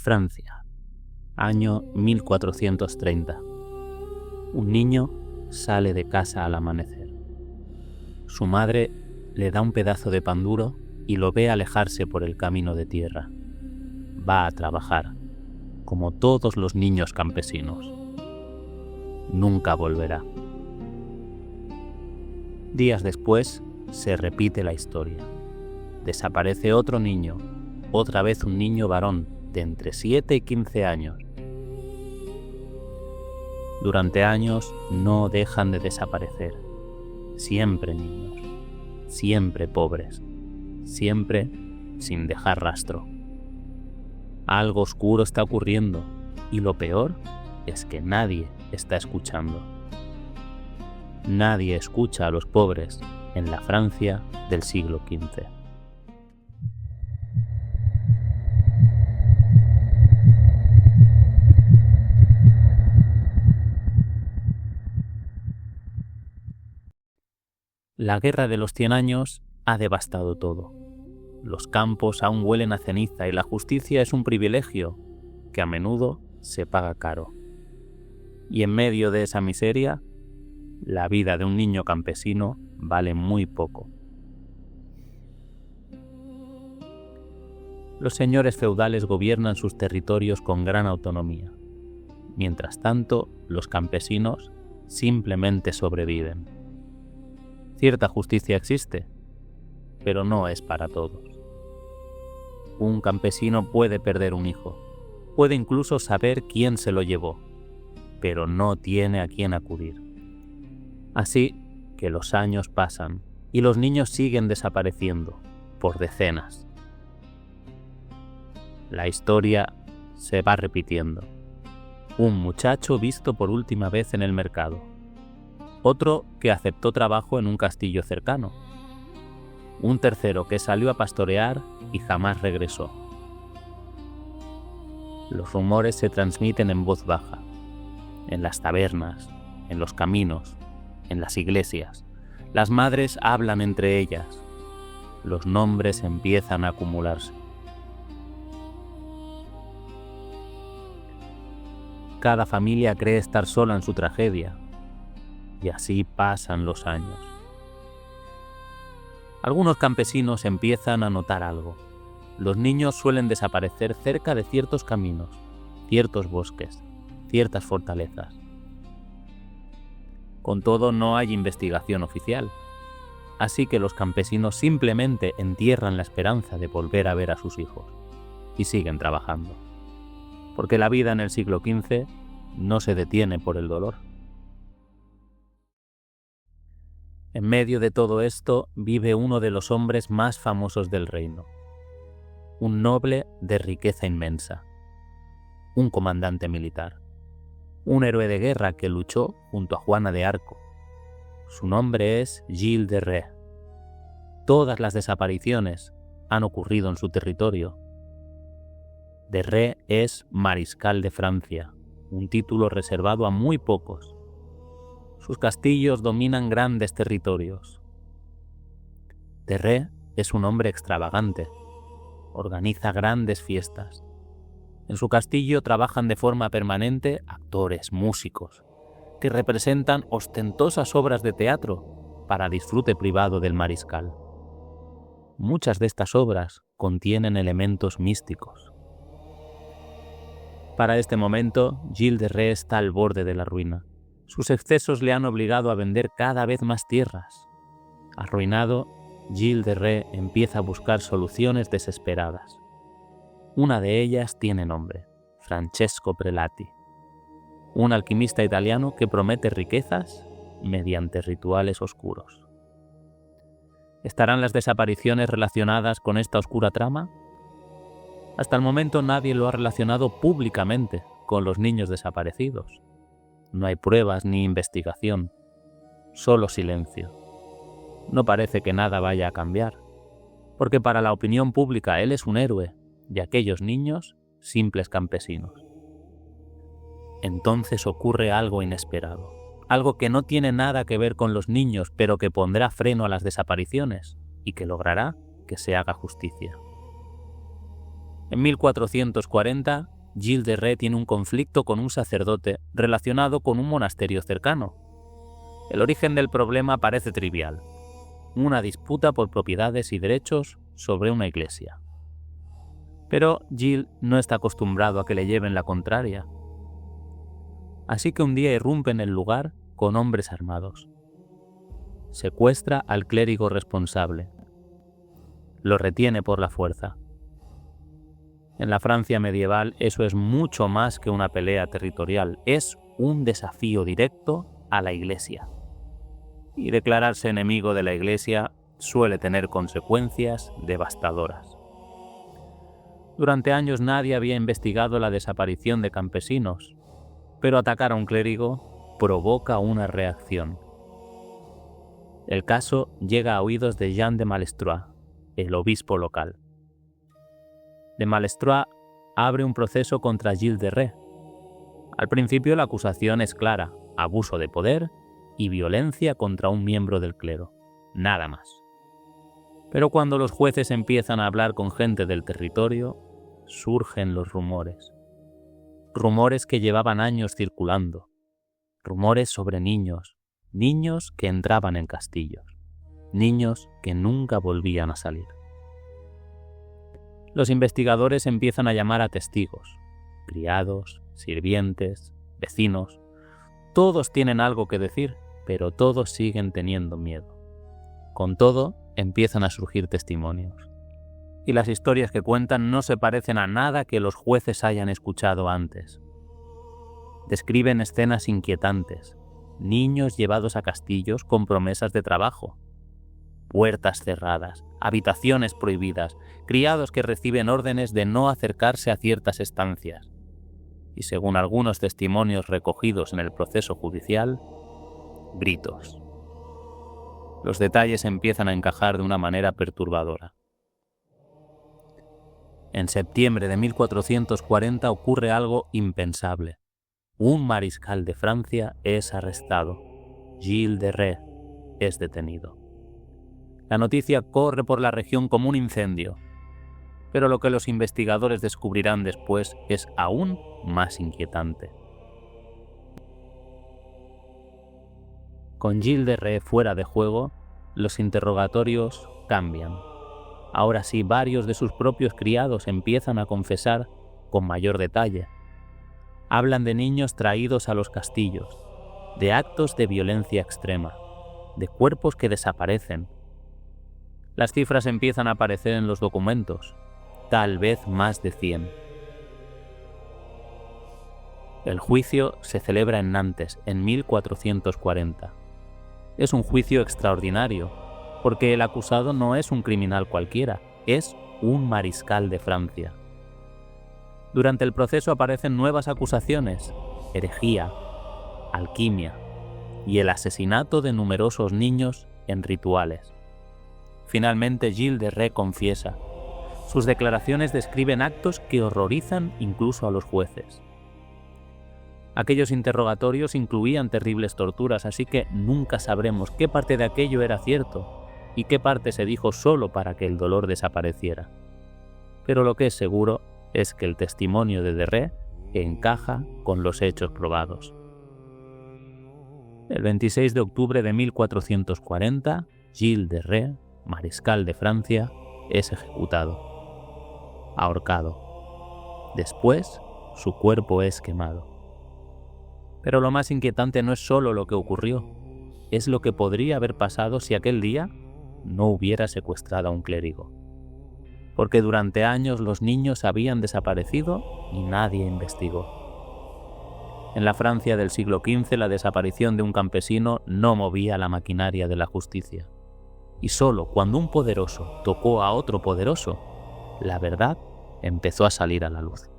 Francia, año 1430. Un niño sale de casa al amanecer. Su madre le da un pedazo de pan duro y lo ve alejarse por el camino de tierra. Va a trabajar, como todos los niños campesinos. Nunca volverá. Días después, se repite la historia. Desaparece otro niño, otra vez un niño varón de entre 7 y 15 años. Durante años no dejan de desaparecer. Siempre niños, siempre pobres, siempre sin dejar rastro. Algo oscuro está ocurriendo y lo peor es que nadie está escuchando. Nadie escucha a los pobres en la Francia del siglo XV. La Guerra de los 100 años ha devastado todo. Los campos aún huelen a ceniza y la justicia es un privilegio que a menudo se paga caro. Y en medio de esa miseria, la vida de un niño campesino vale muy poco. Los señores feudales gobiernan sus territorios con gran autonomía. Mientras tanto, los campesinos simplemente sobreviven. Cierta justicia existe, pero no es para todos. Un campesino puede perder un hijo, puede incluso saber quién se lo llevó, pero no tiene a quién acudir. Así que los años pasan y los niños siguen desapareciendo por decenas. La historia se va repitiendo. Un muchacho visto por última vez en el mercado. Otro que aceptó trabajo en un castillo cercano. Un tercero que salió a pastorear y jamás regresó. Los rumores se transmiten en voz baja, en las tabernas, en los caminos, en las iglesias. Las madres hablan entre ellas. Los nombres empiezan a acumularse. Cada familia cree estar sola en su tragedia. Y así pasan los años. Algunos campesinos empiezan a notar algo. Los niños suelen desaparecer cerca de ciertos caminos, ciertos bosques, ciertas fortalezas. Con todo, no hay investigación oficial, así que los campesinos simplemente entierran la esperanza de volver a ver a sus hijos y siguen trabajando. Porque la vida en el siglo XV no se detiene por el dolor. En medio de todo esto vive uno de los hombres más famosos del reino. Un noble de riqueza inmensa. Un comandante militar. Un héroe de guerra que luchó junto a Juana de Arco. Su nombre es Gilles de Retz. Todas las desapariciones han ocurrido en su territorio. De Retz es mariscal de Francia, un título reservado a muy pocos. Sus castillos dominan grandes territorios. De Retz es un hombre extravagante. Organiza grandes fiestas. En su castillo trabajan de forma permanente actores, músicos, que representan ostentosas obras de teatro para disfrute privado del mariscal. Muchas de estas obras contienen elementos místicos. Para este momento, Gilles de Retz está al borde de la ruina. Sus excesos le han obligado a vender cada vez más tierras. Arruinado, Gilles de Retz empieza a buscar soluciones desesperadas. Una de ellas tiene nombre, Francesco Prelati, un alquimista italiano que promete riquezas mediante rituales oscuros. ¿Estarán las desapariciones relacionadas con esta oscura trama? Hasta el momento nadie lo ha relacionado públicamente con los niños desaparecidos. No hay pruebas ni investigación, solo silencio. No parece que nada vaya a cambiar, porque para la opinión pública él es un héroe y aquellos niños, simples campesinos. Entonces ocurre algo inesperado, algo que no tiene nada que ver con los niños, pero que pondrá freno a las desapariciones y que logrará que se haga justicia. En 1440, Gilles de Retz tiene un conflicto con un sacerdote relacionado con un monasterio cercano. El origen del problema parece trivial: una disputa por propiedades y derechos sobre una iglesia. Pero Gilles no está acostumbrado a que le lleven la contraria. Así que un día irrumpe en el lugar con hombres armados. Secuestra al clérigo responsable. Lo retiene por la fuerza. En la Francia medieval eso es mucho más que una pelea territorial, es un desafío directo a la Iglesia. Y declararse enemigo de la Iglesia suele tener consecuencias devastadoras. Durante años nadie había investigado la desaparición de campesinos, pero atacar a un clérigo provoca una reacción. El caso llega a oídos de Jean de Malestroit, el obispo local. De Malestroit abre un proceso contra Gilles de Retz. Al principio la acusación es clara: abuso de poder y violencia contra un miembro del clero, nada más. Pero cuando los jueces empiezan a hablar con gente del territorio, surgen los rumores. Rumores que llevaban años circulando. Rumores sobre niños, niños que entraban en castillos, niños que nunca volvían a salir. Los investigadores empiezan a llamar a testigos, criados, sirvientes, vecinos. Todos tienen algo que decir, pero todos siguen teniendo miedo. Con todo, empiezan a surgir testimonios. Y las historias que cuentan no se parecen a nada que los jueces hayan escuchado antes. Describen escenas inquietantes: niños llevados a castillos con promesas de trabajo, puertas cerradas, habitaciones prohibidas, criados que reciben órdenes de no acercarse a ciertas estancias. Y según algunos testimonios recogidos en el proceso judicial, gritos. Los detalles empiezan a encajar de una manera perturbadora. En septiembre de 1440 ocurre algo impensable. Un mariscal de Francia es arrestado. Gilles de Retz es detenido. La noticia corre por la región como un incendio, pero lo que los investigadores descubrirán después es aún más inquietante. Con Gilles de Retz fuera de juego, los interrogatorios cambian. Ahora sí, varios de sus propios criados empiezan a confesar con mayor detalle. Hablan de niños traídos a los castillos, de actos de violencia extrema, de cuerpos que desaparecen. Las cifras empiezan a aparecer en los documentos, tal vez más de 100. El juicio se celebra en Nantes en 1440. Es un juicio extraordinario, porque el acusado no es un criminal cualquiera, es un mariscal de Francia. Durante el proceso aparecen nuevas acusaciones: herejía, alquimia y el asesinato de numerosos niños en rituales. Finalmente Gilles de Retz confiesa. Sus declaraciones describen actos que horrorizan incluso a los jueces. Aquellos interrogatorios incluían terribles torturas, así que nunca sabremos qué parte de aquello era cierto y qué parte se dijo solo para que el dolor desapareciera. Pero lo que es seguro es que el testimonio de Retz encaja con los hechos probados. El 26 de octubre de 1440, Gilles de Retz, mariscal de Francia, es ejecutado, ahorcado. Después, su cuerpo es quemado. Pero lo más inquietante no es solo lo que ocurrió, es lo que podría haber pasado si aquel día no hubiera secuestrado a un clérigo. Porque durante años los niños habían desaparecido y nadie investigó. En la Francia del siglo XV, la desaparición de un campesino no movía la maquinaria de la justicia. Y solo cuando un poderoso tocó a otro poderoso, la verdad empezó a salir a la luz.